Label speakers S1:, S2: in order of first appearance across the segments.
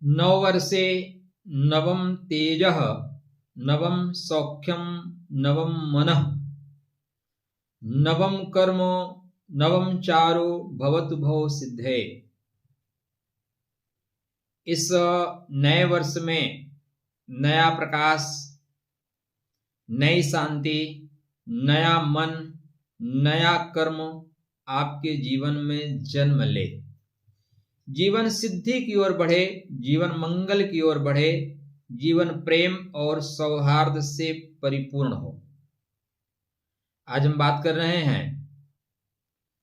S1: नववर्षे नवम तेजः नवम सौख्यम नवम मनः नवम कर्म नवम चारो भवतु भव सिद्धे। इस नए वर्ष में नया प्रकाश, नई शांति, नया मन, नया कर्म आपके जीवन में जन्म ले। जीवन सिद्धि की ओर बढ़े, जीवन मंगल की ओर बढ़े, जीवन प्रेम और सौहार्द से परिपूर्ण हो। आज हम बात कर रहे हैं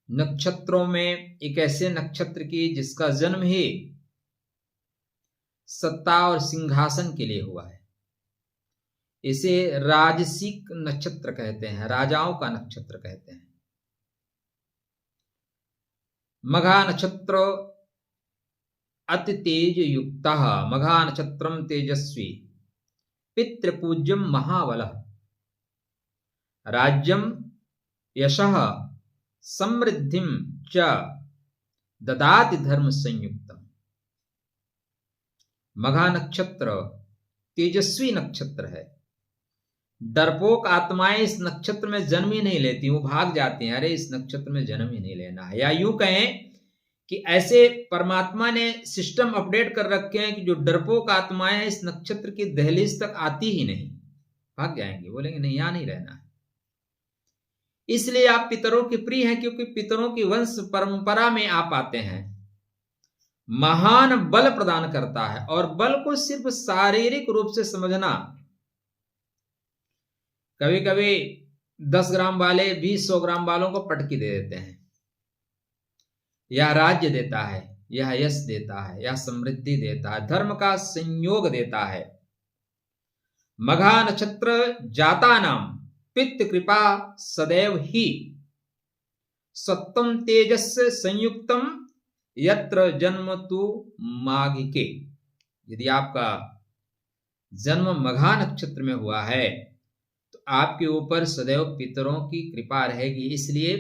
S1: नक्षत्रों में एक ऐसे नक्षत्र की जिसका जन्म ही सत्ता और सिंहासन के लिए हुआ है। इसे राजसिक नक्षत्र कहते हैं, राजाओं का नक्षत्र कहते हैं। मघा नक्षत्र अति तेज युक्त, मघा नक्षत्रम तेजस्वी पितृपूज्यम महाबलः राज्यम यशः समृद्धिम च ददाति धर्म संयुक्तम। मघा नक्षत्र तेजस्वी नक्षत्र है। डरपोक आत्माएं इस नक्षत्र में जन्म ही नहीं लेती, वो भाग जाती हैं, अरे इस नक्षत्र में जन्म ही नहीं लेना है। या यूं कहें कि ऐसे परमात्मा ने सिस्टम अपडेट कर रखे हैं कि जो डरपोक आत्माएं हैं इस नक्षत्र की दहलीज तक आती ही नहीं, भाग जाएंगे, बोलेंगे नहीं यहां नहीं रहना है। इसलिए आप पितरों के प्रिय हैं, क्योंकि पितरों की वंश परंपरा में आप आते हैं। महान बल प्रदान करता है, और बल को सिर्फ शारीरिक रूप से समझना, कभी कभी 10 ग्राम वाले 20-100 ग्राम वालों को पटकी दे देते हैं। यह राज्य देता है, यह यश देता है, यह समृद्धि देता है, धर्म का संयोग देता है। मघा नक्षत्र जाता नाम पितृ कृपा सदैव ही सत्तम तेजस्य संयुक्तम यत्र जन्म तु माघिके। यदि आपका जन्म मघा नक्षत्र में हुआ है तो आपके ऊपर सदैव पितरों की कृपा रहेगी। इसलिए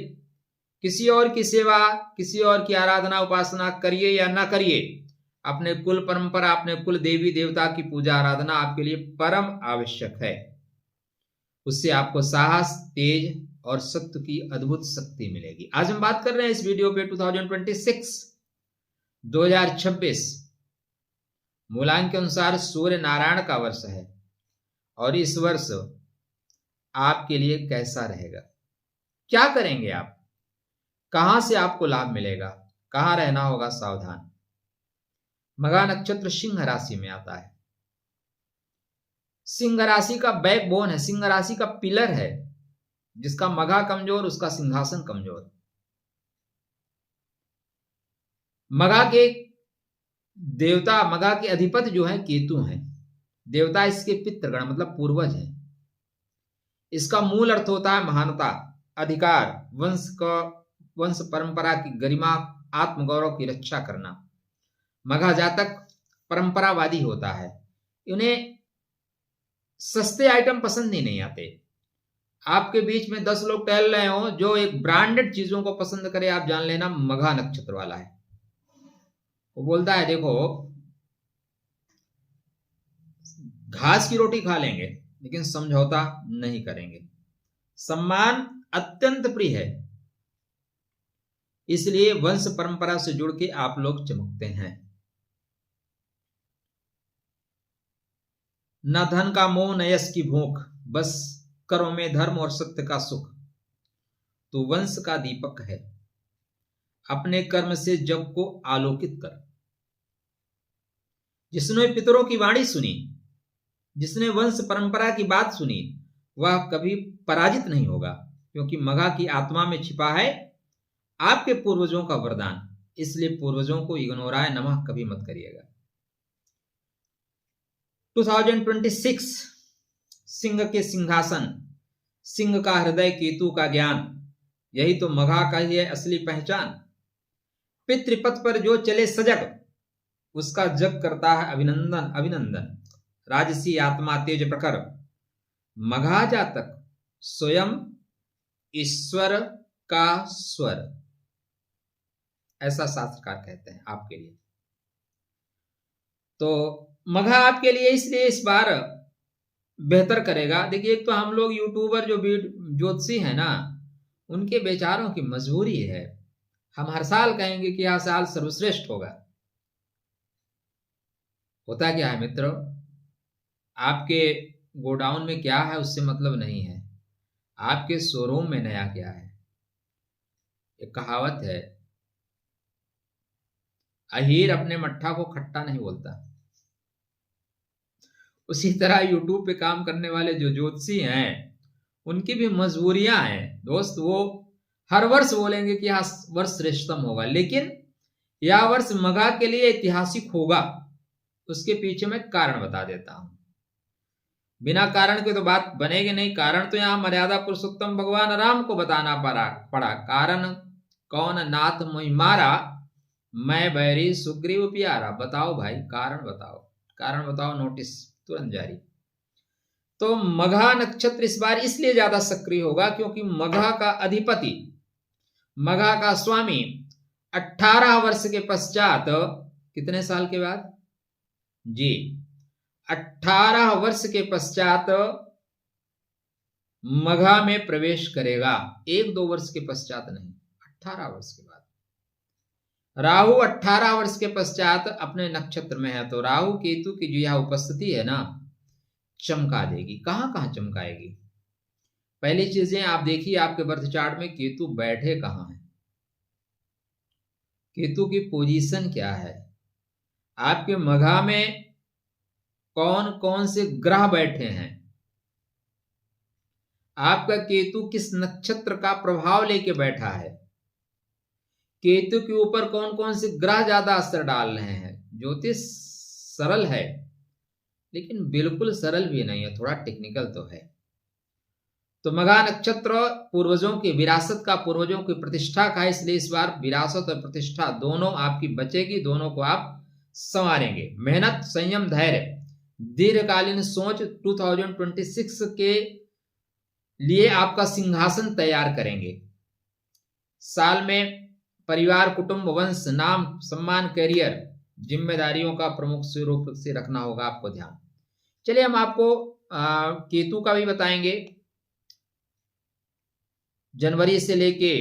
S1: किसी और की सेवा, किसी और की आराधना उपासना करिए या ना करिए, अपने कुल परंपरा, अपने कुल देवी देवता की पूजा आराधना आपके लिए परम आवश्यक है। उससे आपको साहस, तेज और सत्य की अद्भुत शक्ति मिलेगी। आज हम बात कर रहे हैं इस वीडियो पे 2026 मूलांक के अनुसार सूर्य नारायण का वर्ष है, और इस वर्ष आपके लिए कैसा रहेगा, क्या करेंगे आप, कहां से आपको लाभ मिलेगा, कहां रहना होगा सावधान। मघा नक्षत्र सिंह राशि में आता है। सिंह राशि का बैकबोन है, सिंह राशि का पिलर है। जिसका मघा कमजोर उसका सिंहासन कमजोर। मघा के देवता, मघा के अधिपति जो है केतु हैं। देवता इसके पितृगण मतलब पूर्वज हैं। इसका मूल अर्थ होता है महानता, अधिकार, वंश परंपरा की गरिमा, आत्मगौरव की रक्षा करना। मघा जातक परंपरावादी होता है। उन्हें सस्ते आइटम पसंद ही नहीं आते। आपके बीच में 10 लोग टहल रहे हो जो एक ब्रांडेड चीजों को पसंद करे, आप जान लेना मघा नक्षत्र वाला है। वो बोलता है देखो घास की रोटी खा लेंगे लेकिन समझौता नहीं करेंगे। सम्मान अत्यंत प्रिय है, इसलिए वंश परंपरा से जुड़ के आप लोग चमकते हैं। न धन का मोह न यश की भूख, बस कर्म में धर्म और सत्य का सुख। तो वंश का दीपक है, अपने कर्म से जग को आलोकित कर। जिसने पितरों की वाणी सुनी, जिसने वंश परंपरा की बात सुनी, वह कभी पराजित नहीं होगा, क्योंकि मघा की आत्मा में छिपा है आपके पूर्वजों का वरदान। इसलिए पूर्वजों को इग्नोराय नमः कभी मत करिएगा। 2026 सिंह के सिंहासन, सिंह का हृदय, केतु का ज्ञान, यही तो मघा का ही है असली पहचान। पितृपथ पर जो चले सजग, उसका जग करता है अभिनंदन अभिनंदन। राजसी आत्मा तेज प्रखर, मघा जातक स्वयं ईश्वर का स्वर, ऐसा शास्त्रकार कहते हैं आपके लिए। तो मघा आपके लिए इसलिए इस बार बेहतर करेगा। देखिए, एक तो हम लोग यूट्यूबर जो ज्योतिषी है ना, उनके बेचारों की मजबूरी है। हम हर साल कहेंगे कि यह साल सर्वश्रेष्ठ होगा। होता क्या है मित्रों, आपके गोडाउन में क्या है उससे मतलब नहीं है, आपके शोरूम में नया क्या है। एक कहावत है, अहीर अपने मट्ठा को खट्टा नहीं बोलता। उसी तरह यूट्यूब पे काम करने वाले जो ज्योतिषी हैं, उनकी भी मजबूरियां हैं दोस्त। वो हर वर्ष बोलेंगे कि यह वर्ष श्रेष्ठतम होगा, लेकिन यह वर्ष मघा के लिए ऐतिहासिक होगा। उसके पीछे मैं कारण बता देता हूं। बिना कारण के तो बात बनेगी नहीं। कारण तो यहां मर्यादा पुरुषोत्तम भगवान राम को बताना पड़ा। कारण कौन नाथ मोहि मारा, मैं बैरी सुग्रीव प्यारा। बताओ भाई, कारण बताओ, कारण बताओ, नोटिस तुरंत जारी। तो मघा नक्षत्र इस बार इसलिए ज्यादा सक्रिय होगा क्योंकि मघा का अधिपति, मघा का स्वामी 18 वर्ष के पश्चात, कितने साल के बाद जी, 18 वर्ष के पश्चात मघा में प्रवेश करेगा। 1-2 वर्ष के पश्चात नहीं, 18 वर्ष के बाद। राहु 18 वर्ष के पश्चात अपने नक्षत्र में है। तो राहु केतु की जो यह उपस्थिति है ना, चमका देगी। कहां कहां चमकाएगी? पहली चीजें आप देखिए, आपके बर्थ चार्ट में केतु बैठे कहां है, केतु की पोजीशन क्या है, आपके मघा में कौन कौन से ग्रह बैठे हैं, आपका केतु किस नक्षत्र का प्रभाव लेके बैठा है, केतु के ऊपर कौन कौन से ग्रह ज्यादा असर डाल रहे हैं। ज्योतिष सरल है, लेकिन बिल्कुल सरल भी नहीं है, थोड़ा टेक्निकल तो है। तो मघा नक्षत्र पूर्वजों की विरासत का, पूर्वजों की प्रतिष्ठा का है, इसलिए इस बार विरासत और प्रतिष्ठा दोनों आपकी बचेगी, दोनों को आप संवारेंगे। मेहनत, संयम, धैर्य, दीर्घकालीन सोच 2026 के लिए आपका सिंहासन तैयार करेंगे। साल में परिवार, कुटुंब, वंश, नाम, सम्मान, करियर, जिम्मेदारियों का प्रमुख रूप से रखना होगा आपको ध्यान। चलिए हम आपको केतु का भी बताएंगे, जनवरी से लेके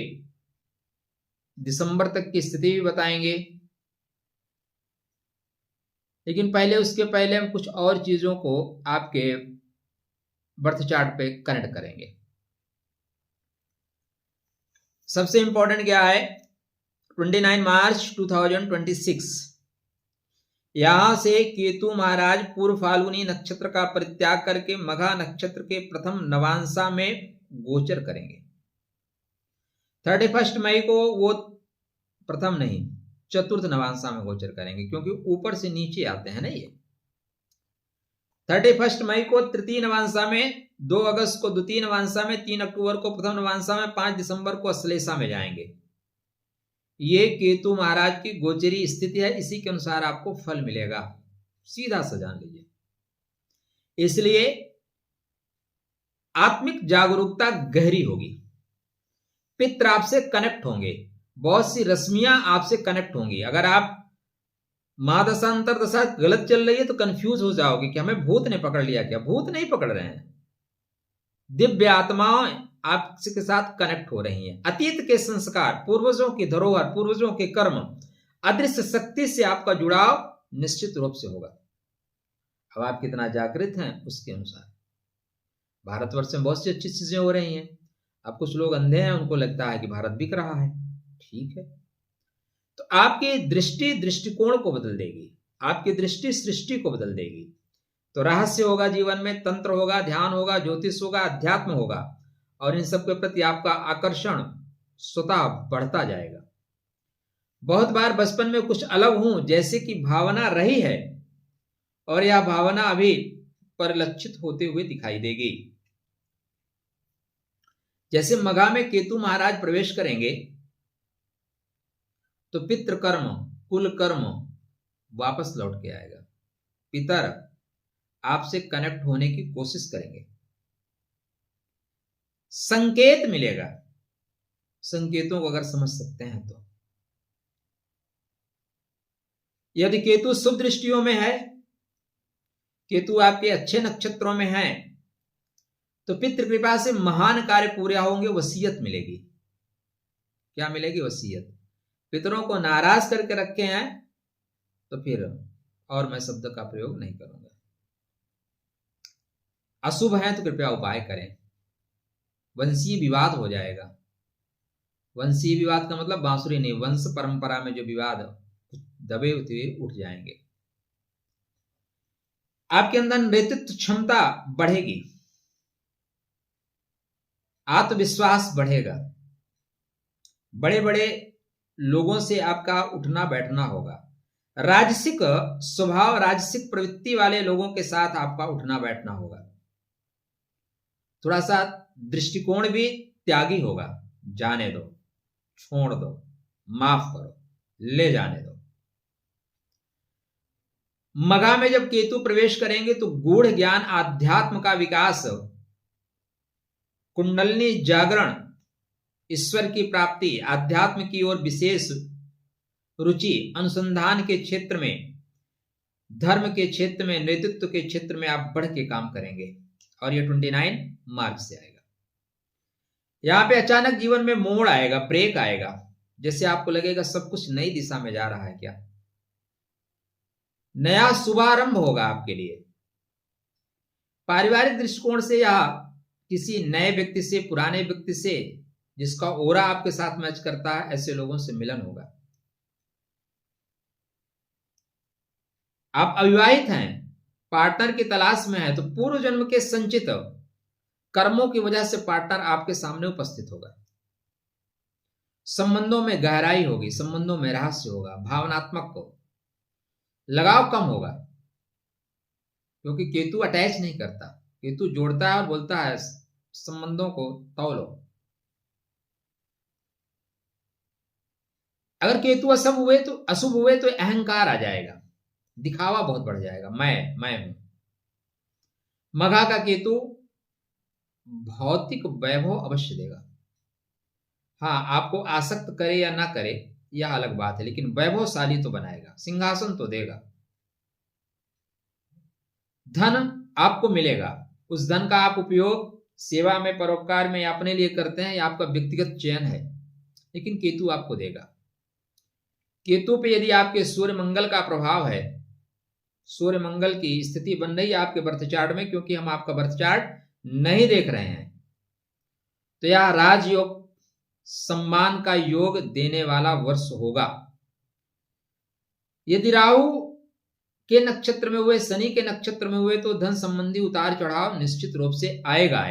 S1: दिसंबर तक की स्थिति भी बताएंगे। लेकिन उसके पहले हम कुछ और चीजों को आपके बर्थ चार्ट पे कनेक्ट करेंगे। सबसे इंपॉर्टेंट क्या है, 29 मार्च 2026 यहां से केतु महाराज पूर्व फाल्गुनी नक्षत्र का परित्याग करके मघा नक्षत्र के प्रथम नवांशा में गोचर करेंगे। 31 मई को वो प्रथम नहीं, चतुर्थ नवांशा में गोचर करेंगे, क्योंकि ऊपर से नीचे आते हैं ना ये। 31 मई को तृतीय नवांशा में, 2 अगस्त को द्वितीय नवांशा में, 3 अक्टूबर को प्रथम नवांशा में, 5 दिसंबर को अश्लेषा में जाएंगे। ये केतु महाराज की गोचरी स्थिति है, इसी के अनुसार आपको फल मिलेगा, सीधा सा जान लीजिए। इसलिए आत्मिक जागरूकता गहरी होगी, पितृ आपसे कनेक्ट होंगे, बहुत सी रश्मियां आपसे कनेक्ट होंगी। अगर आप महादशांतर दशा गलत चल रही है तो कंफ्यूज हो जाओगे कि हमें भूत ने पकड़ लिया क्या। भूत नहीं पकड़ रहे हैं, दिव्य आत्माएं आपके साथ कनेक्ट हो रही हैं। अतीत के संस्कार, पूर्वजों की धरोहर, पूर्वजों के कर्म, अदृश्य शक्ति से आपका जुड़ाव निश्चित रूप से होगा। अब आप कितना जागृत हैं उसके अनुसार। भारतवर्ष में बहुत सी अच्छी चीजें हो रही हैं। अब कुछ लोग अंधे हैं, उनको लगता है कि भारत बिक रहा है, ठीक है। तो आपकी दृष्टि दृष्टिकोण को बदल देगी, आपकी दृष्टि सृष्टि को बदल देगी। तो रहस्य होगा जीवन में, तंत्र होगा, ध्यान होगा, ज्योतिष होगा, अध्यात्म होगा, और इन सब के प्रति आपका आकर्षण स्वतः बढ़ता जाएगा। बहुत बार बचपन में कुछ अलग हूं जैसे कि भावना रही है, और यह भावना अभी परिलक्षित होते हुए दिखाई देगी। जैसे मघा में केतु महाराज प्रवेश करेंगे तो पितृकर्म, कुल कर्म वापस लौट के आएगा। पितर आपसे कनेक्ट होने की कोशिश करेंगे, संकेत मिलेगा। संकेतों को अगर समझ सकते हैं तो यदि केतु शुभ दृष्टियों में है, केतु आपके अच्छे नक्षत्रों में है, तो पितृ कृपा से महान कार्य पूरे होंगे, वसीयत मिलेगी। क्या मिलेगी? वसीयत। पितरों को नाराज करके रखे हैं तो फिर और मैं शब्द का प्रयोग नहीं करूंगा। अशुभ है तो कृपया उपाय करें। वंशीय विवाद हो जाएगा। वंशीय विवाद का मतलब बांसुरी नहीं, वंश परंपरा में जो विवाद दबे हुए उठ जाएंगे। आपके अंदर नेतृत्व क्षमता बढ़ेगी, आत्मविश्वास बढ़ेगा, बड़े बड़े लोगों से आपका उठना बैठना होगा। राजसिक स्वभाव, राजसिक प्रवृत्ति वाले लोगों के साथ आपका उठना बैठना होगा। थोड़ा सा दृष्टिकोण भी त्यागी होगा। जाने दो, छोड़ दो, माफ करो, ले जाने दो। मघा में जब केतु प्रवेश करेंगे तो गूढ़ ज्ञान, आध्यात्म का विकास, कुंडलिनी जागरण, ईश्वर की प्राप्ति, आध्यात्म की ओर विशेष रुचि, अनुसंधान के क्षेत्र में, धर्म के क्षेत्र में, नेतृत्व के क्षेत्र में आप बढ़ के काम करेंगे। और ये 29 मार्च से आएगा। यहां पे अचानक जीवन में मोड़ आएगा, ब्रेक आएगा, जैसे आपको लगेगा सब कुछ नई दिशा में जा रहा है। क्या नया शुभारंभ होगा आपके लिए। पारिवारिक दृष्टिकोण से या किसी नए व्यक्ति से, पुराने व्यक्ति से जिसका ओरा आपके साथ मैच करता है, ऐसे लोगों से मिलन होगा। आप अविवाहित हैं, पार्टनर की तलाश में है, तो पूर्व जन्म के संचित कर्मों की वजह से पार्टनर आपके सामने उपस्थित होगा। संबंधों में गहराई होगी, संबंधों में रहस्य होगा, भावनात्मक को लगाव कम होगा, क्योंकि केतु अटैच नहीं करता, केतु जोड़ता है और बोलता है संबंधों को तौलो। अगर केतु अशुभ हुए तो अहंकार आ जाएगा, दिखावा बहुत बढ़ जाएगा, मैं हूं। मघा का केतु भौतिक वैभव अवश्य देगा। हाँ, आपको आसक्त करे या ना करे यह अलग बात है, लेकिन वैभवशाली तो बनाएगा, सिंहासन तो देगा। धन आपको मिलेगा, उस धन का आप उपयोग सेवा में, परोपकार में या अपने लिए करते हैं, या आपका व्यक्तिगत चयन है, लेकिन केतु आपको देगा। केतु पे यदि आपके सूर्य मंगल का प्रभाव है, सूर्य मंगल की स्थिति बन रही है आपके बर्थ चार्ट में, क्योंकि हम आपका बर्थ चार्ट नहीं देख रहे हैं, तो यह राजयोग, सम्मान का योग देने वाला वर्ष होगा। यदि राहु के नक्षत्र में हुए, शनि के नक्षत्र में हुए, तो धन संबंधी उतार चढ़ाव निश्चित रूप से आएगा।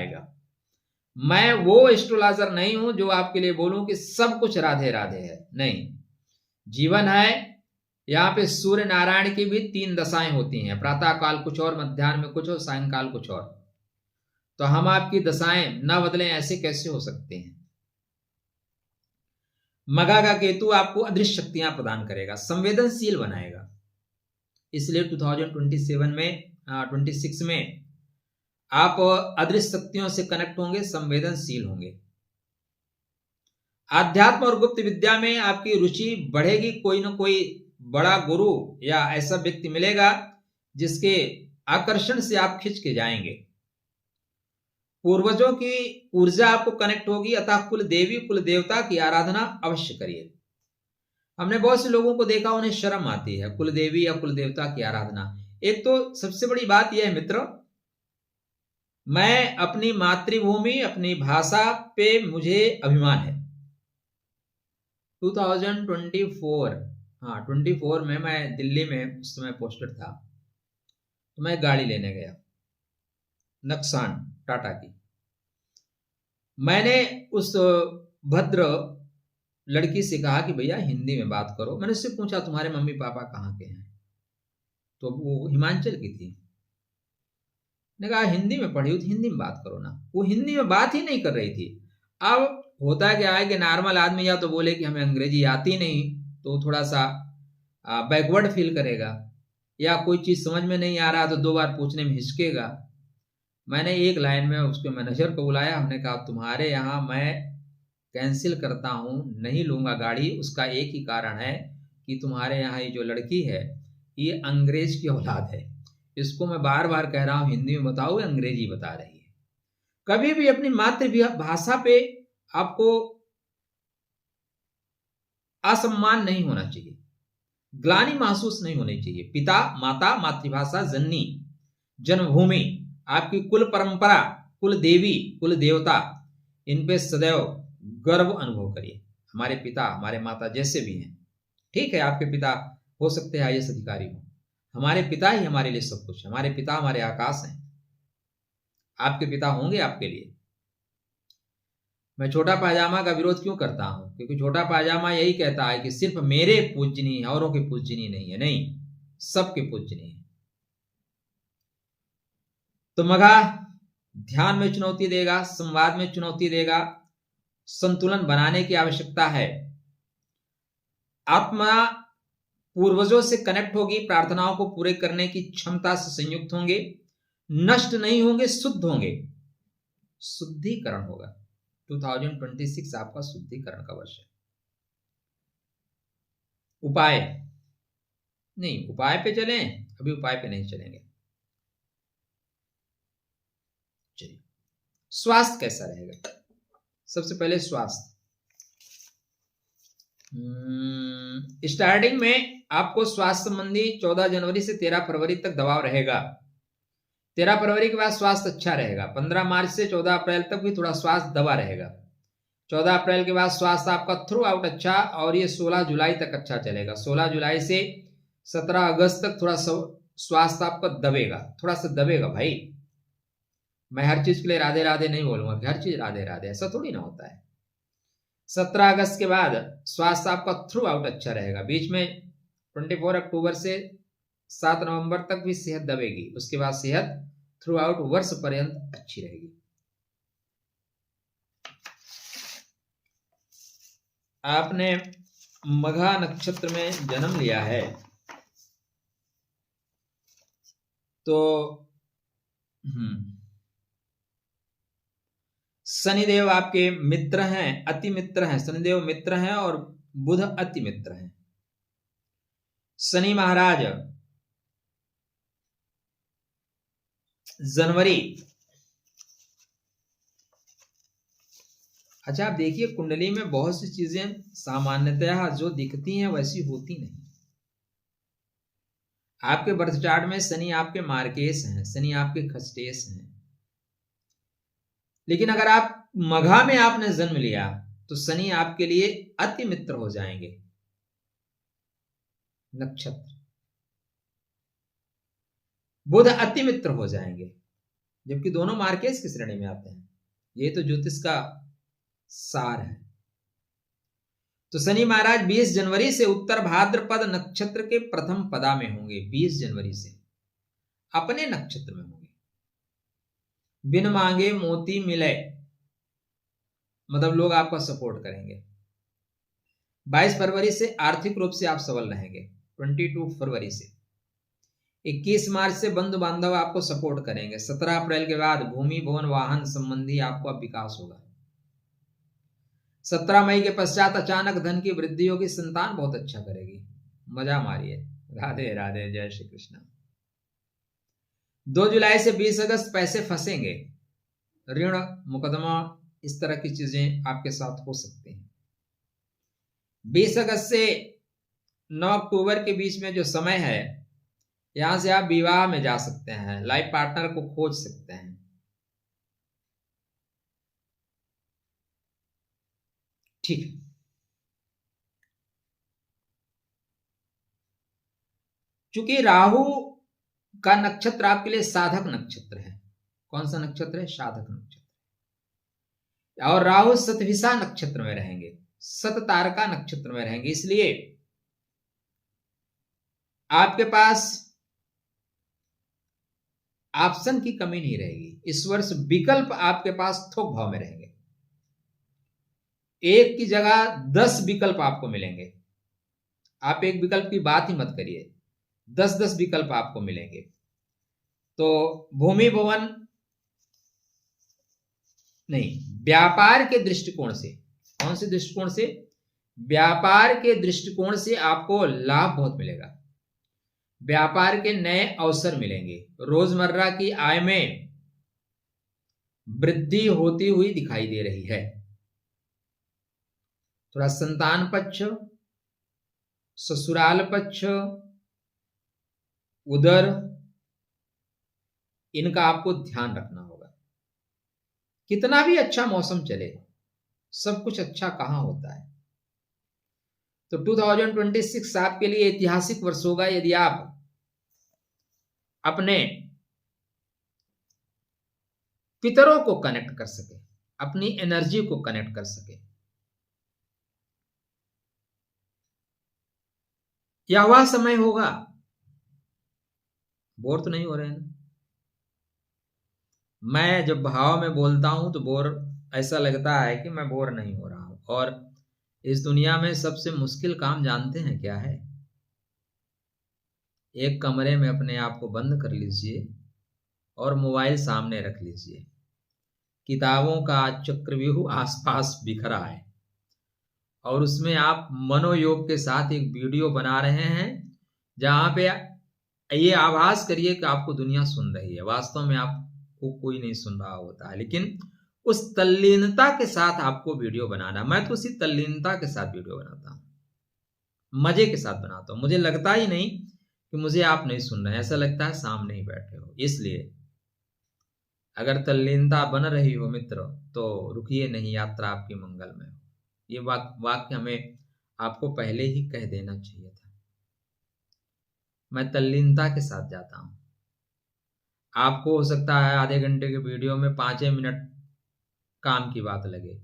S1: मैं वो एस्ट्रोलॉजर नहीं हूं जो आपके लिए बोलूं कि सब कुछ राधे राधे है, नहीं। जीवन है, यहाँ पे सूर्य नारायण की भी 3 दशाएं होती हैं, प्रातः काल कुछ और, मध्याह्न में कुछ और, सायंकाल कुछ और। तो हम आपकी दशाएं न बदलें, ऐसे कैसे हो सकते हैं। मघा का केतु आपको अदृश्य शक्तियां प्रदान करेगा, संवेदनशील बनाएगा, इसलिए 2027 में 26 में आप अदृश्य शक्तियों से कनेक्ट होंगे, संवेदनशील होंगे। आध्यात्म और गुप्त विद्या में आपकी रुचि बढ़ेगी। कोई ना कोई बड़ा गुरु या ऐसा व्यक्ति मिलेगा जिसके आकर्षण से आप खिंच के जाएंगे। पूर्वजों की ऊर्जा आपको कनेक्ट होगी, अतः कुल देवी कुल देवता की आराधना अवश्य करिए। हमने बहुत से लोगों को देखा, उन्हें शर्म आती है कुल देवी या कुल देवता की आराधना। एक तो सबसे बड़ी बात यह है मित्र, मैं अपनी मातृभूमि, अपनी भाषा पे मुझे अभिमान है। 2024 24 में मैं दिल्ली में उस समय पोस्टेड था, तो मैं गाड़ी लेने गया, नक्सान टाटा की। मैंने उस भद्र लड़की से कहा कि भैया हिंदी में बात करो। मैंने उससे पूछा तुम्हारे मम्मी पापा कहाँ के हैं, तो वो हिमाचल की थी। ने कहा हिंदी में पढ़ी हो तो हिंदी में बात करो ना। वो हिंदी में बात ही नहीं कर रही थी। अब होता क्या है कि नॉर्मल आदमी या तो बोले कि हमें अंग्रेजी आती नहीं, तो थोड़ा सा बैकवर्ड फील करेगा, या कोई चीज समझ में नहीं आ रहा तो 2 बार पूछने में हिचकेगा। मैंने एक लाइन में उसके मैनेजर को बुलाया, हमने कहा तुम्हारे यहाँ मैं कैंसिल करता हूं, नहीं लूंगा गाड़ी। उसका एक ही कारण है, कि तुम्हारे यहाँ ये जो लड़की है ये अंग्रेज की औलाद है। इसको मैं बार बार कह रहा हूं हिंदी में बताओ, अंग्रेजी बता रही है। कभी भी अपनी मातृभाषा पे आपको असम्मान नहीं होना चाहिए, ग्लानि महसूस नहीं होनी चाहिए। पिता, माता, मातृभाषा, जननी, जन्मभूमि, आपकी कुल परंपरा, कुल देवी, कुल देवता, इन पे सदैव गर्व अनुभव करिए। हमारे पिता, हमारे माता जैसे भी हैं, ठीक है आपके पिता हो सकते हैं आईएएस अधिकारी हो, हमारे पिता ही हमारे लिए सब कुछ है। हमारे पिता हमारे आकाश हैं, आपके पिता होंगे आपके लिए। मैं छोटा पायजामा का विरोध क्यों करता हूं? क्योंकि छोटा पायजामा यही कहता है कि सिर्फ मेरे पूजनीय है, औरों की पूजनीय नहीं है। नहीं, सबके पूजनीय है। तो मघा ध्यान में चुनौती देगा, संवाद में चुनौती देगा, संतुलन बनाने की आवश्यकता है। आत्मा पूर्वजों से कनेक्ट होगी, प्रार्थनाओं को पूरे करने की क्षमता से संयुक्त होंगे, नष्ट नहीं होंगे, शुद्ध होंगे, शुद्धिकरण होगा। 2026 आपका शुद्धिकरण का वर्ष है। उपाय नहीं, उपाय पे चलें? अभी उपाय पे नहीं चलेंगे। चलिए, स्वास्थ्य कैसा रहेगा? सबसे पहले स्वास्थ्य, स्टार्टिंग में आपको स्वास्थ्य संबंधी 14 जनवरी से 13 फरवरी तक दबाव रहेगा। 13 फरवरी के बाद स्वास्थ्य अच्छा रहेगा। 15 मार्च से 14 अप्रैल तक भी थोड़ा स्वास्थ्य दबा रहेगा। 14 अप्रैल के बाद स्वास्थ्य आपका थ्रू आउट अच्छा, और ये 16 जुलाई तक अच्छा चलेगा। 16 जुलाई से 17 अगस्त तक थोड़ा स्वास्थ्य आपका दबेगा, थोड़ा सा दबेगा भाई। मैं हर चीज के लिए राधे राधे नहीं बोलूंगा कि हर चीज राधे राधे, ऐसा थोड़ी ना होता है। 17 अगस्त के बाद स्वास्थ्य आपका थ्रू आउट अच्छा रहेगा। बीच में 24 अक्टूबर से 7 नवंबर तक भी सेहत दबेगी, उसके बाद सेहत थ्रू आउट वर्ष पर्यंत अच्छी रहेगी। आपने मघा नक्षत्र में जन्म लिया है तो शनिदेव आपके मित्र हैं, अति मित्र हैं। शनिदेव मित्र हैं और बुध अति मित्र हैं। शनि महाराज जनवरी, अच्छा आप देखिए कुंडली में बहुत सी चीजें सामान्यतः जो दिखती हैं वैसी होती नहीं। आपके बर्थ चार्ट में शनि आपके मार्केश हैं, शनि आपके खस्टेश हैं, लेकिन अगर आप मघा में आपने जन्म लिया तो शनि आपके लिए अति मित्र हो जाएंगे। नक्षत्र बुध अति मित्र हो जाएंगे, जबकि दोनों मार्केश की श्रेणी में आते हैं। ये तो ज्योतिष का सार है। तो शनि महाराज 20 जनवरी से उत्तर भाद्रपद नक्षत्र के प्रथम पदा में होंगे। 20 जनवरी से अपने नक्षत्र में होंगे। बिन मांगे मोती मिले, मतलब लोग आपका सपोर्ट करेंगे। 22 फरवरी से आर्थिक रूप से आप सबल रहेंगे। 22 फरवरी से 21 मार्च से बंधु बांधव आपको सपोर्ट करेंगे। 17 अप्रैल के बाद भूमि भवन वाहन संबंधी आपका विकास होगा। 17 मई के पश्चात अचानक धन की वृद्धि होगी। संतान बहुत अच्छा करेगी, मजा मारिए। राधे राधे, जय श्री कृष्ण। 2 जुलाई से 20 अगस्त पैसे फंसेंगे, ऋण मुकदमा इस तरह की चीजें आपके साथ हो सकती हैं। 20 अगस्त से 9 अक्टूबर के बीच में जो समय है, यहां से आप विवाह में जा सकते हैं, लाइफ पार्टनर को खोज सकते हैं। ठीक है, चूंकि राहु का नक्षत्र आपके लिए साधक नक्षत्र है। कौन सा नक्षत्र है? साधक नक्षत्र। और राहु सतभिषा नक्षत्र में रहेंगे, सत तारका नक्षत्र में रहेंगे, इसलिए आपके पास ऑप्शन की कमी नहीं रहेगी। इस वर्ष विकल्प आपके पास थोक भाव में रहेंगे। एक की जगह 10 विकल्प आपको मिलेंगे। आप एक विकल्प की बात ही मत करिए, 10-10 विकल्प आपको मिलेंगे। तो भूमि भवन नहीं, व्यापार के दृष्टिकोण से, कौन से दृष्टिकोण से? व्यापार के दृष्टिकोण से आपको लाभ बहुत मिलेगा। व्यापार के नए अवसर मिलेंगे। रोजमर्रा की आय में वृद्धि होती हुई दिखाई दे रही है। थोड़ा संतान पक्ष, ससुराल पक्ष, उदर, इनका आपको ध्यान रखना होगा। कितना भी अच्छा मौसम चले, सब कुछ अच्छा कहां होता है। तो 2026 आपके लिए ऐतिहासिक वर्ष होगा यदि आप अपने पितरों को कनेक्ट कर सके, अपनी एनर्जी को कनेक्ट कर सके। यह वह समय होगा, बोर तो नहीं हो रहे हैं? मैं जब भाव में बोलता हूं तो बोर ऐसा लगता है कि मैं बोर नहीं हो रहा हूं। और इस दुनिया में सबसे मुश्किल काम जानते हैं क्या है? एक कमरे में अपने आप को बंद कर लीजिए और मोबाइल सामने रख लीजिए। किताबों का चक्रव्यूह आसपास बिखरा है और उसमें आप मनोयोग के साथ एक वीडियो बना रहे हैं जहां पे ये आभास करिए कि आपको दुनिया सुन रही है। वास्तव में आपको कोई नहीं सुन रहा होता है, लेकिन उस तल्लीनता के साथ आपको वीडियो बनाना। मैं तो उसी तल्लीनता के साथ वीडियो बनाता हूं, मजे के साथ बनाता हूं। मुझे लगता ही नहीं कि मुझे आप नहीं सुन रहे हैं, ऐसा लगता है सामने ही बैठे हो। इसलिए अगर तल्लीनता बन रही हो मित्र, तो रुकिए नहीं, यात्रा आपकी मंगल में हो। ये वाक्य हमें आपको पहले ही कह देना चाहिए था। मैं तल्लीनता के साथ जाता हूं। आपको हो सकता है आधे घंटे के वीडियो में 5 मिनट काम की बात लगे,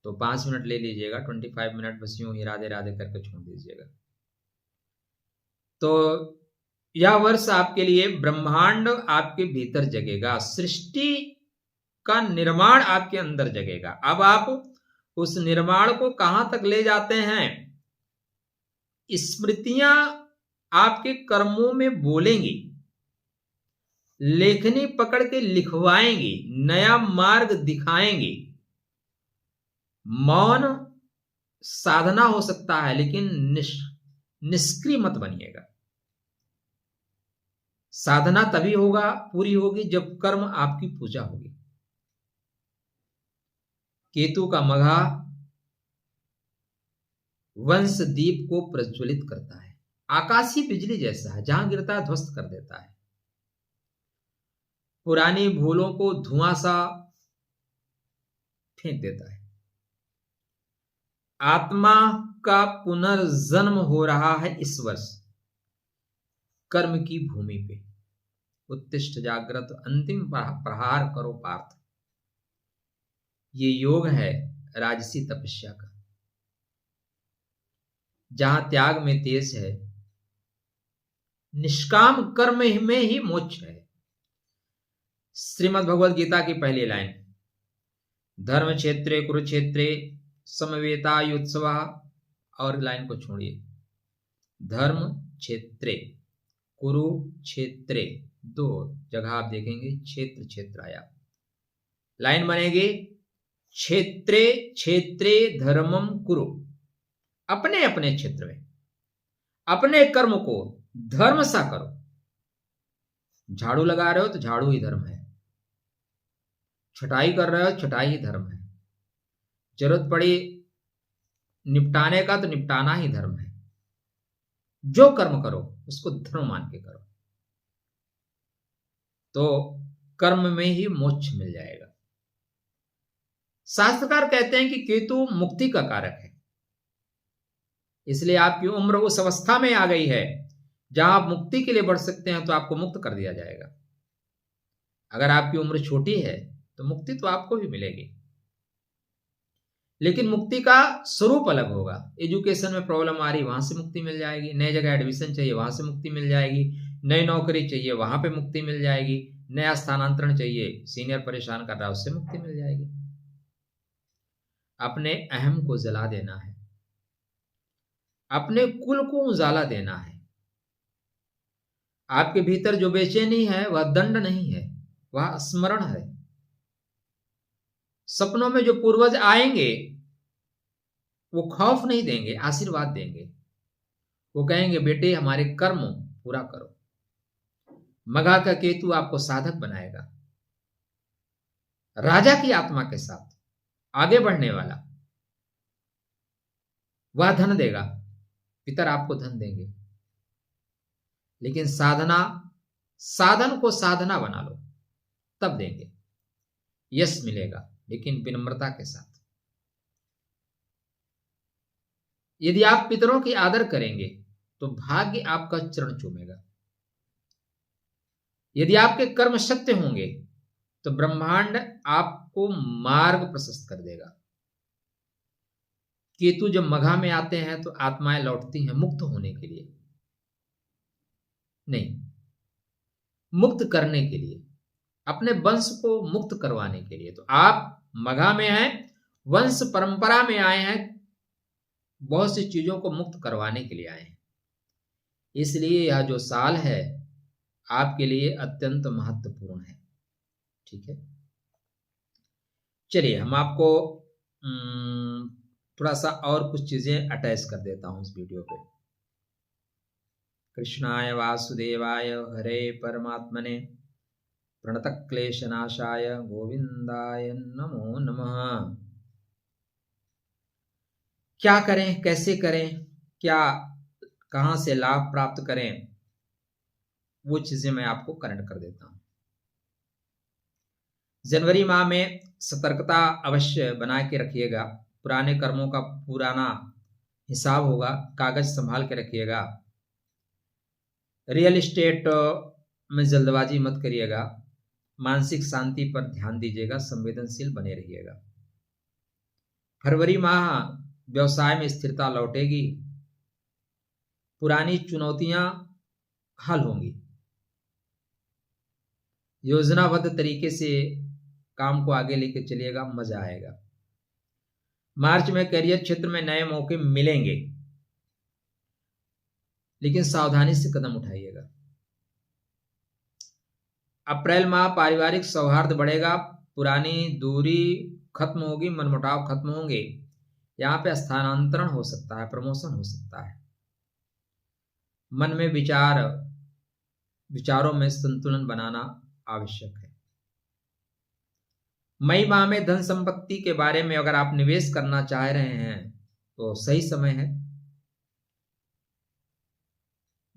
S1: तो 5 मिनट ले लीजिएगा, 25 मिनट बस यूं ही राधे राधे करके छोड़ दीजिएगा। तो यह वर्ष आपके लिए ब्रह्मांड आपके भीतर जगेगा, सृष्टि का निर्माण आपके अंदर जगेगा। अब आप उस निर्माण को कहां तक ले जाते हैं? स्मृतियां आपके कर्मों में बोलेंगी, लेखनी पकड़ के लिखवाएंगी, नया मार्ग दिखाएंगी। मौन साधना हो सकता है, लेकिन निष्क्रिय मत बनिएगा। साधना तभी पूरी होगी जब कर्म आपकी पूजा होगी। केतु का मघा वंश दीप को प्रज्वलित करता है, आकाशीय बिजली जैसा है, जहां गिरता है ध्वस्त कर देता है। पुरानी भूलों को धुआं सा फेंक देता है। आत्मा का पुनर्जन्म हो रहा है इस वर्ष कर्म की भूमि पे। उत्तिष्ठ जागृत अंतिम प्रहार करो पार्थ। ये योग है राजसी तपस्या का, जहां त्याग में तेज है, निष्काम कर्म में ही मोक्ष है। श्रीमद् भगवद गीता की पहली लाइन, धर्म क्षेत्रे कुरुक्षेत्रे समवेतायुत्सव, और लाइन को छोड़िए, धर्म क्षेत्रे कुरुक्षेत्रे, 2 जगह आप देखेंगे क्षेत्र क्षेत्र आया। लाइन बनेगी क्षेत्रे क्षेत्रे धर्मम कुरु। अपने अपने क्षेत्र में अपने कर्म को धर्म सा करो। झाड़ू लगा रहे हो तो झाड़ू ही धर्म है, छटाई कर रहे हो छटाई ही धर्म है, जरूरत पड़ी निपटाने का तो निपटाना ही धर्म है। जो कर्म करो उसको धर्म मान के करो, तो कर्म में ही मोक्ष मिल जाएगा। शास्त्रकार कहते हैं कि केतु मुक्ति का कारक है, इसलिए आपकी उम्र उस अवस्था में आ गई है जहां आप मुक्ति के लिए बढ़ सकते हैं, तो आपको मुक्त कर दिया जाएगा। अगर आपकी उम्र छोटी है तो मुक्ति तो आपको भी मिलेगी, लेकिन मुक्ति का स्वरूप अलग होगा। एजुकेशन में प्रॉब्लम आ रही, वहां से मुक्ति मिल जाएगी। नई जगह एडमिशन चाहिए, वहां से मुक्ति मिल जाएगी। नई नौकरी चाहिए, वहां पे मुक्ति मिल जाएगी। नया स्थानांतरण चाहिए, सीनियर परेशान कर रहा है, उससे मुक्ति मिल जाएगी। अपने अहम को जला देना है, अपने कुल को उजाला देना है। आपके भीतर जो बेचैनी है वह दंड नहीं है, वह स्मरण है। सपनों में जो पूर्वज आएंगे वो खौफ नहीं देंगे, आशीर्वाद देंगे। वो कहेंगे बेटे हमारे कर्म पूरा करो। मघा का केतु आपको साधक बनाएगा, राजा की आत्मा के साथ आगे बढ़ने वाला। वह धन देगा, पितर आपको धन देंगे, लेकिन साधन को साधना बना लो तब देंगे। यश मिलेगा लेकिन विनम्रता के साथ। यदि आप पितरों की आदर करेंगे तो भाग्य आपका चरण चूमेगा। यदि आपके कर्म सत्य होंगे तो ब्रह्मांड आपको मार्ग प्रशस्त कर देगा। केतु जब मघा में आते हैं तो आत्माएं लौटती हैं मुक्त होने के लिए, नहीं, मुक्त करने के लिए, अपने वंश को मुक्त करवाने के लिए। तो आप मघा में हैं, वंश परंपरा में आए हैं, बहुत सी चीजों को मुक्त करवाने के लिए आए हैं। इसलिए यह जो साल है आपके लिए अत्यंत महत्वपूर्ण है। ठीक है, चलिए हम आपको थोड़ा सा और कुछ चीजें अटैच कर देता हूं इस वीडियो पे। कृष्णाय वासुदेवाय हरे परमात्मने प्रणतक्लेशनाशाय गोविंदाय नमो नमः। क्या करें, कैसे करें, क्या कहां से लाभ प्राप्त करें, वो चीजें मैं आपको कनेक्ट कर देता हूं। जनवरी माह में सतर्कता अवश्य बना के रखिएगा। पुराने कर्मों का पुराना हिसाब होगा, कागज संभाल के रखिएगा। रियल एस्टेट में जल्दबाजी मत करिएगा। मानसिक शांति पर ध्यान दीजिएगा, संवेदनशील बने रहिएगा। फरवरी माह व्यवसाय में स्थिरता लौटेगी। पुरानी चुनौतियां हल होंगी। योजनाबद्ध तरीके से काम को आगे लेके चलिएगा, मजा आएगा। मार्च में करियर क्षेत्र में नए मौके मिलेंगे, लेकिन सावधानी से कदम उठाइएगा। अप्रैल माह पारिवारिक सौहार्द बढ़ेगा, पुरानी दूरी खत्म होगी, मनमुटाव खत्म होंगे। यहां पे स्थानांतरण हो सकता है, प्रमोशन हो सकता है। मन में विचारों में संतुलन बनाना आवश्यक है। मई माह में धन संपत्ति के बारे में अगर आप निवेश करना चाह रहे हैं तो सही समय है।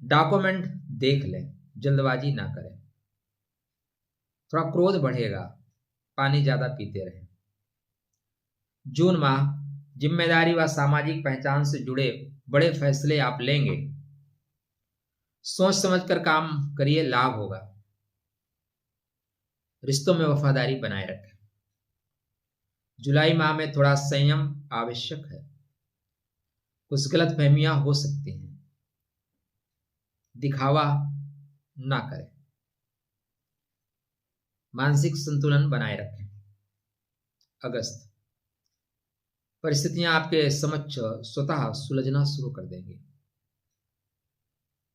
S1: डॉक्यूमेंट देख लें, जल्दबाजी ना करें। थोड़ा क्रोध बढ़ेगा, पानी ज्यादा पीते रहें। जून माह जिम्मेदारी व सामाजिक पहचान से जुड़े बड़े फैसले आप लेंगे। सोच समझकर काम करिए, लाभ होगा। रिश्तों में वफादारी बनाए रखें। जुलाई माह में थोड़ा संयम आवश्यक है। कुछ गलत फहमियां हो सकती हैं, दिखावा ना करें। मानसिक संतुलन बनाए रखें। अगस्त परिस्थितियां आपके समक्ष स्वतः सुलझना शुरू कर देंगी।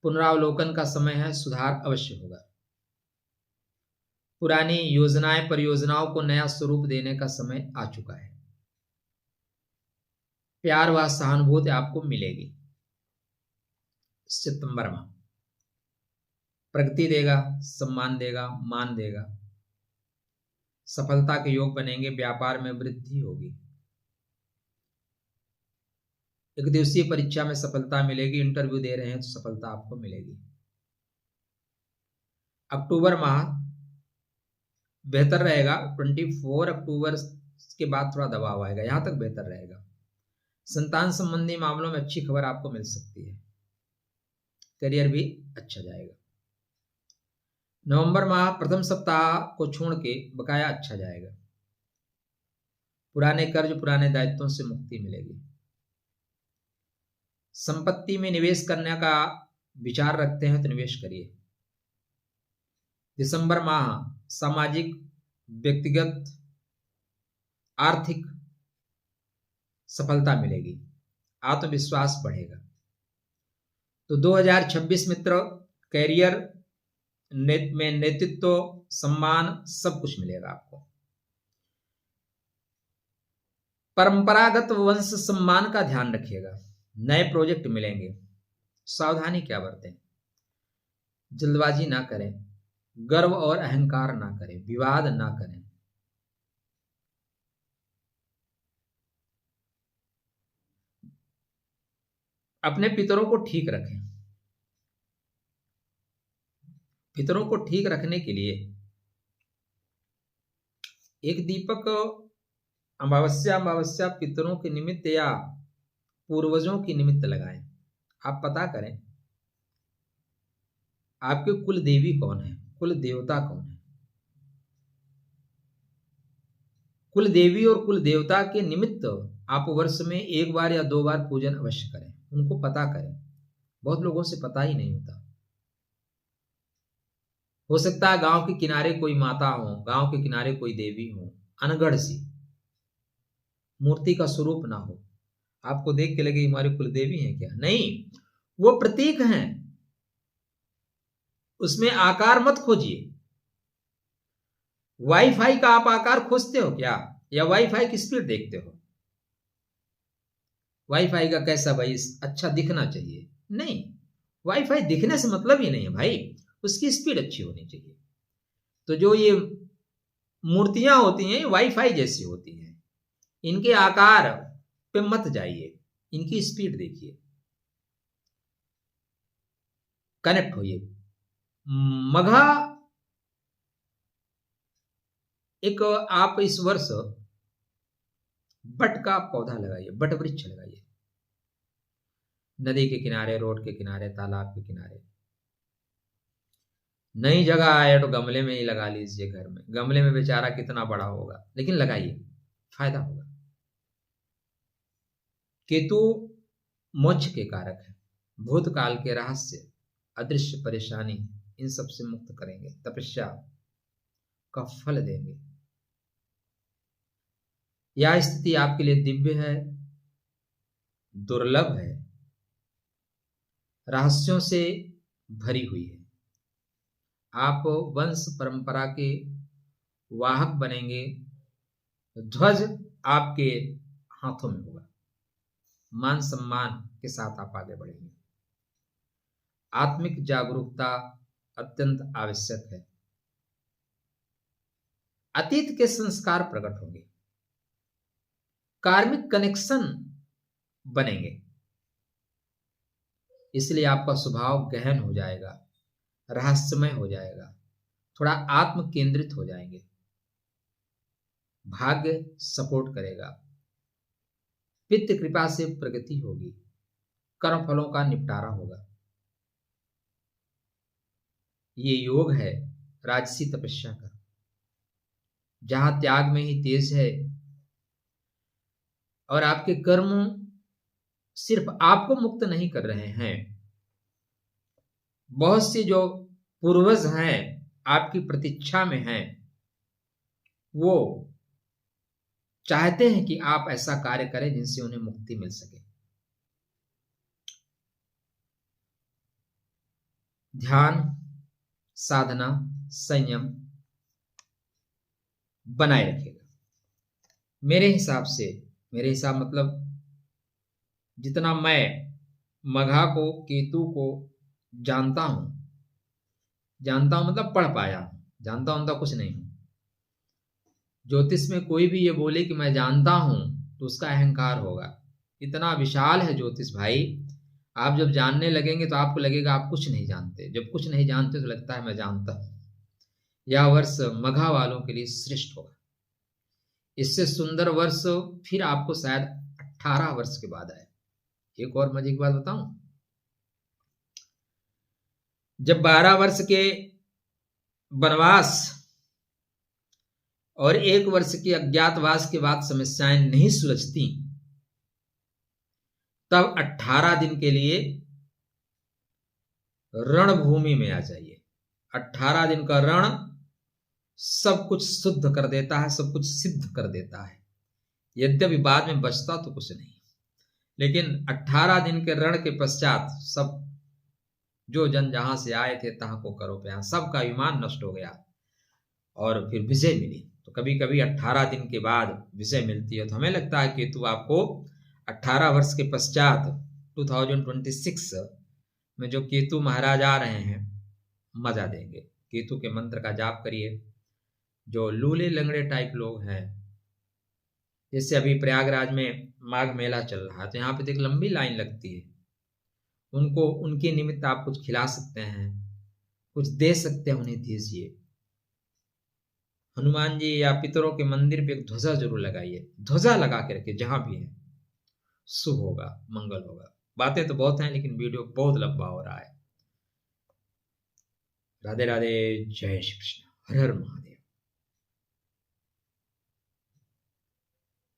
S1: पुनरावलोकन का समय है, सुधार अवश्य होगा। पुरानी योजनाएं परियोजनाओं को नया स्वरूप देने का समय आ चुका है। प्यार व सहानुभूति आपको मिलेगी। सितंबर माह प्रगति देगा, सम्मान देगा, मान देगा। सफलता के योग बनेंगे, व्यापार में वृद्धि होगी। एक दिवसीय परीक्षा में सफलता मिलेगी। इंटरव्यू दे रहे हैं तो सफलता आपको मिलेगी। अक्टूबर माह बेहतर रहेगा। 24 अक्टूबर के बाद थोड़ा दबाव आएगा, यहां तक बेहतर रहेगा। संतान संबंधी मामलों में अच्छी खबर आपको मिल सकती है। करियर भी अच्छा जाएगा। नवंबर माह प्रथम सप्ताह को छोड़ के बकाया अच्छा जाएगा। पुराने कर्ज, पुराने दायित्वों से मुक्ति मिलेगी। संपत्ति में निवेश करने का विचार रखते हैं तो निवेश करिए। दिसंबर माह सामाजिक, व्यक्तिगत, आर्थिक सफलता मिलेगी, आत्मविश्वास बढ़ेगा। तो 2026 मित्र कैरियर में नेतृत्व, सम्मान सब कुछ मिलेगा आपको। परंपरागत वंश सम्मान का ध्यान रखिएगा। नए प्रोजेक्ट मिलेंगे, सावधानी क्या बरतें, जल्दबाजी ना करें, गर्व और अहंकार ना करें, विवाद ना करें। अपने पितरों को ठीक रखें। पितरों को ठीक रखने के लिए एक दीपक अमावस्या अमावस्या पितरों के निमित्त या पूर्वजों के निमित्त लगाएं। आप पता करें आपके कुल देवी कौन है, कुल देवता कौन है। कुल देवी और कुल देवता के निमित्त आप वर्ष में 1 बार या 2 बार पूजन अवश्य करें, उनको पता करें। बहुत लोगों से पता ही नहीं होता। हो सकता है गांव के किनारे कोई माता हो, गांव के किनारे कोई देवी हो, अनगढ़ सी, मूर्ति का स्वरूप ना हो, आपको देख के लगे हमारी कुल देवी है क्या? नहीं, वो प्रतीक हैं, उसमें आकार मत खोजिए। वाईफाई का आप आकार खोजते हो क्या, या वाईफाई की स्पीड देखते हो? वाईफाई का कैसा भाई, अच्छा दिखना चाहिए? नहीं, वाईफाई दिखने से मतलब ही नहीं है भाई, उसकी स्पीड अच्छी होनी चाहिए। तो जो ये मूर्तियां होती हैं वाईफाई जैसी होती हैं, इनके आकार पे मत जाइए, इनकी स्पीड देखिए, कनेक्ट होइए। मघा एक आप इस वर्ष बट का पौधा लगाइए, बट वृक्ष लगाइए, नदी के किनारे, रोड के किनारे, तालाब के किनारे। नई जगह आए तो गमले में ही लगा लीजिए, घर में। गमले में बेचारा कितना बड़ा होगा, लेकिन लगाइए, फायदा होगा। केतु मोक्ष के कारक है, भूतकाल के रहस्य, अदृश्य परेशानी, इन सब से मुक्त करेंगे, तपस्या का फल देंगे। यह स्थिति आपके लिए दिव्य है, दुर्लभ है, रहस्यों से भरी हुई है। आप वंश परंपरा के वाहक बनेंगे, ध्वज आपके हाथों में होगा, मान सम्मान के साथ आप आगे बढ़ेंगे। आत्मिक जागरूकता अत्यंत आवश्यक है। अतीत के संस्कार प्रकट होंगे, कार्मिक कनेक्शन बनेंगे, इसलिए आपका स्वभाव गहन हो जाएगा, रहस्यमय हो जाएगा, थोड़ा आत्म केंद्रित हो जाएंगे। भाग्य सपोर्ट करेगा, पितृ कृपा से प्रगति होगी, कर्म फलों का निपटारा होगा। ये योग है राजसी तपस्या का, जहां त्याग में ही तेज है, और आपके कर्म सिर्फ आपको मुक्त नहीं कर रहे हैं, बहुत सी जो पूर्वज हैं आपकी प्रतीक्षा में हैं, वो चाहते हैं कि आप ऐसा कार्य करें जिनसे उन्हें मुक्ति मिल सके। ध्यान, साधना, संयम बनाए रखेगा। मेरे हिसाब मतलब जितना मैं मघा को, केतु को जानता हूं मतलब पढ़ पाया, जानता हूं तो कुछ नहीं हूं। ज्योतिष में कोई भी ये बोले कि मैं जानता हूं तो उसका अहंकार होगा। इतना विशाल है ज्योतिष भाई, आप जब जानने लगेंगे तो आपको लगेगा आप कुछ नहीं जानते। जब कुछ नहीं जानते तो लगता है मैं जानता हूं। यह वर्ष मघा वालों के लिए श्रेष्ठ होगा। इससे सुंदर वर्ष फिर आपको शायद 18 वर्ष के बाद आए। एक और मजे की बात बताऊं, जब 12 वर्ष के वनवास और 1 वर्ष के अज्ञातवास के बाद समस्याएं नहीं सुलझती, तब 18 दिन के लिए रणभूमि में आ जाइए। 18 दिन का रण सब कुछ शुद्ध कर देता है, सब कुछ सिद्ध कर देता है। यद्यपि बाद में बचता तो कुछ नहीं, लेकिन 18 दिन के रण के पश्चात सब जो जन जहां से आए थे तहां को करो पे, सबका विमान नष्ट हो गया और फिर विजय मिली। तो कभी कभी 18 दिन के बाद विजय मिलती है। तो हमें लगता है केतु आपको 18 वर्ष के पश्चात 2026 में जो केतु महाराज आ रहे हैं मजा देंगे। केतु के मंत्र का जाप करिए। जो लूले लंगड़े टाइप लोग हैं, जैसे अभी प्रयागराज में माघ मेला चल रहा है तो यहाँ पे देख लंबी लाइन लगती है, उनको उनके निमित्त आप कुछ खिला सकते हैं, कुछ दे सकते हैं, उन्हें दीजिए। हनुमान जी या पितरों के मंदिर पे एक ध्वजा जरूर लगाइए, ध्वजा लगा के रखिए जहां भी है, शुभ होगा, मंगल होगा। बातें तो बहुत हैं लेकिन वीडियो बहुत लंबा हो रहा है। राधे राधे, जय श्री कृष्ण, हर हर महादेव।